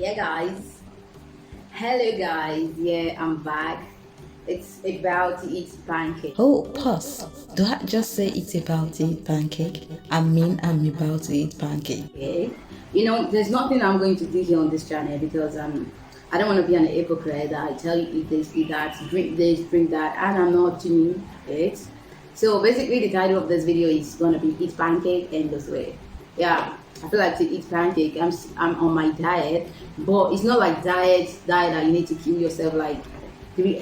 Yeah, guys. Hello, guys. Yeah, I'm back. It's about to eat pancake. Oh, pause. Do I just say it's about to eat pancake? I mean, I'm about to eat pancake. Okay. There's nothing I'm going to do here on this channel because I don't want to be an hypocrite that I tell you eat this, eat that, drink this, drink that, and I'm not doing it. So basically, the title of this video is gonna be eat pancake and lose weight. Yeah, I feel like to eat pancake. I'm on my diet, but it's not like diet that you need to kill yourself like 3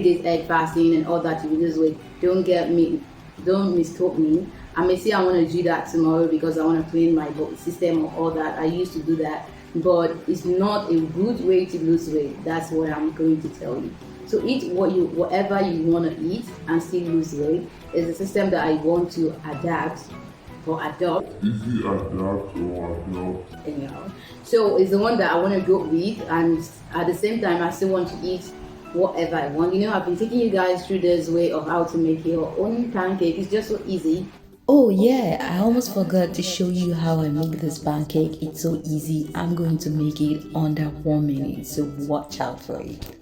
days egg fasting and all that to lose weight. Don't mistake me. I may say I want to do that tomorrow because I want to clean my body system or all that. I used to do that, but it's not a good way to lose weight. That's what I'm going to tell you. So eat whatever you want to eat and still lose weight. It's a system that I want to adapt or adopt. Easy adapt or adopt. So it's the one that I want to go with, and at the same time I still want to eat whatever I want. I've been taking you guys through this way of how to make your own pancake. It's just so easy. Oh, yeah, I almost forgot to show you how I make this pancake. It's so easy. I'm going to make it under 1 minute, so watch out for it.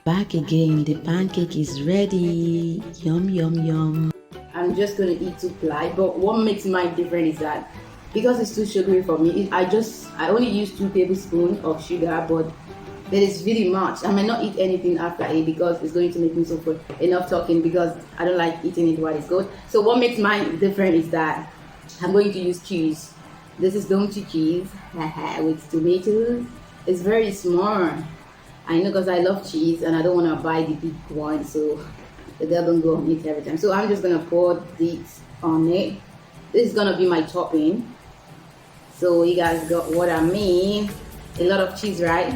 Back again, the pancake is ready. Yum, yum, yum. I'm just gonna eat 2 ply, but what makes mine different is that because it's too sugary for me, I only use 2 tablespoons of sugar, but it is really much. I might not eat anything after it because it's going to make me so full. Enough talking because I don't like eating it while it's cold. So what makes mine different is that I'm going to use cheese. This is donkey cheese with tomatoes. It's very small. I know because I love cheese and I don't want to buy the big one, so the girl don't go on it every time. So I'm just gonna pour this on it. This is gonna be my topping. So you guys got what I mean. A lot of cheese, right?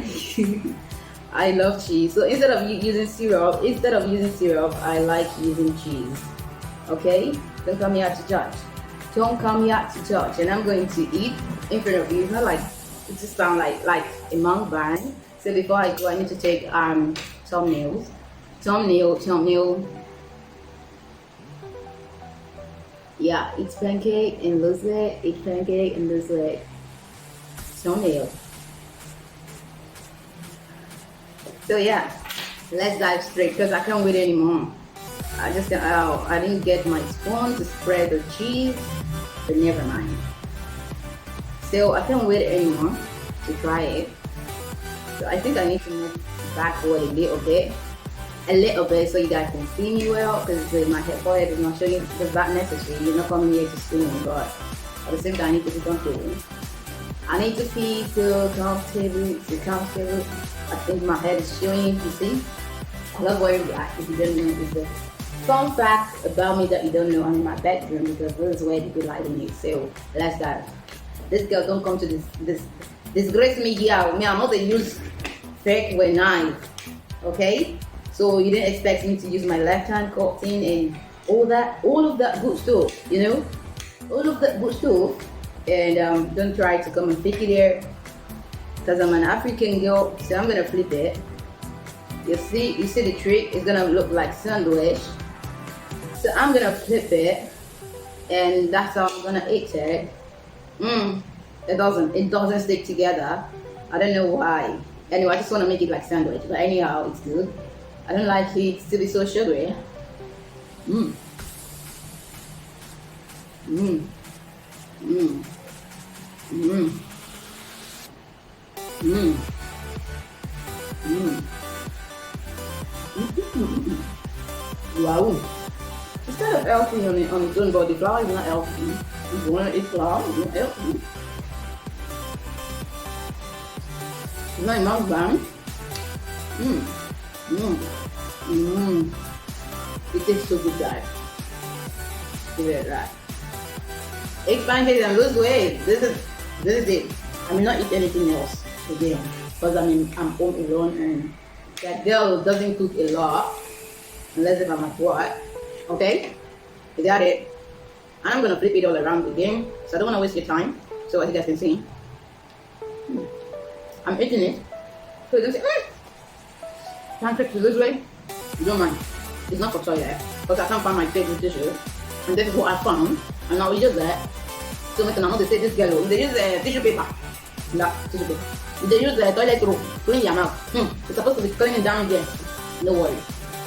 I love cheese. So instead of using syrup, I like using cheese. Okay? Don't come here to judge. Don't come here to judge. And I'm going to eat in front of you. It's not like it just sounds like a mukbang. So before I go, I need to take thumbnail. Yeah, it's pancake and lose it. Eat pancake and lose it. Thumbnail. So yeah, let's dive straight because I can't wait anymore. I didn't get my spoon to spread the cheese, but never mind. So I can't wait anymore to try it. So I think I need to move backward a little bit, so you guys can see me well because my forehead is not showing. Because that necessary. You're not coming here to see me, but at the same time I need to be comfortable. I need to feel comfortable. I think my head is showing. You see, I love wearing black. If you don't know, it's a fun fact about me that you don't know. I'm in my bedroom because this is where the good lighting is. So let's dive. This girl don't come to this disgrace me here. Me, I'm not a use fake with knife. Okay, so you didn't expect me to use my left hand cutting and all of that good stuff. All of that good stuff. And don't try to come and fake it here because I'm an African girl. So I'm gonna flip it. You see the trick. It's gonna look like sandwich. So I'm gonna flip it, and that's how I'm gonna eat it. It doesn't stick together. I don't know why. Anyway, I just want to make it like sandwich, but anyhow, it's good. I don't like it to be so sugary. Wow. It's kind of healthy. healthy on its own, but the flour is not healthy. If you want to eat flour, it's not healthy. It's not enough bang. It tastes so good, guys. Give it a try. Eat pancakes and lose weight. This is it. I may not eat anything else again because I'm home alone and that girl doesn't cook a lot unless if I'm at work. Okay, you got it. And I'm gonna flip it all around again, so I don't wanna waste your time. So as you guys can see, I'm eating it. So you can say, pancakes to lose weight. You don't mind. It's not for toilet because I can't find my favorite tissue, and this is what I found. And now we use that. So maintenant, they say this girl, they use tissue paper. No, tissue paper. They use the toilet roll, clean your mouth. It's supposed to be cleaning down again. No worries.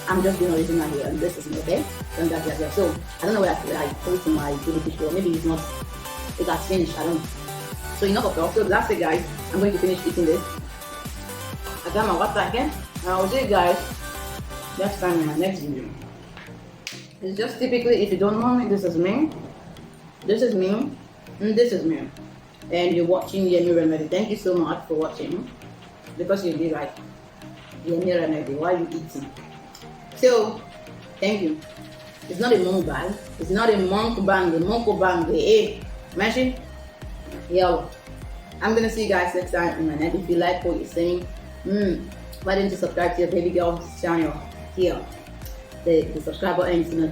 I'm just doing original here, and this is me, okay? And that's that. So I don't know where I put my baby tissue. Maybe it's not. It has finished. I don't know. So enough of talk. So that's it, guys. I'm going to finish eating this. I got my water again. And I will see you guys next time in my next video. It's just typically, if you don't know me, this is me. This is me. And this is me. And you're watching YEMMY Remedy. Thank you so much for watching. Because you'll be like, YEMMY Remedy, why are you eating? So, thank you. It's not a mukbang. It's not a mukbang. The mukbang, the egg. Imagine? Yo. I'm gonna see you guys next time in my next. If you like what you're saying, why don't you subscribe to your baby girl's channel here? The subscribe button is gonna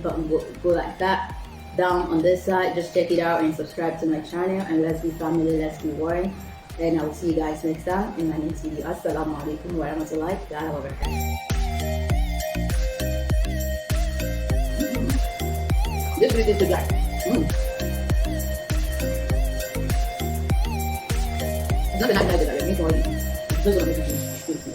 go like that. Down on this side, just check it out and subscribe to my channel, and let's be family, let's be one. And I will see you guys next time in my next video. Assalamu alaikum wa rahmatullahi wa barakatuh. Just read it to guys. It's not a nice idea, let me tell you. Just gonna make it.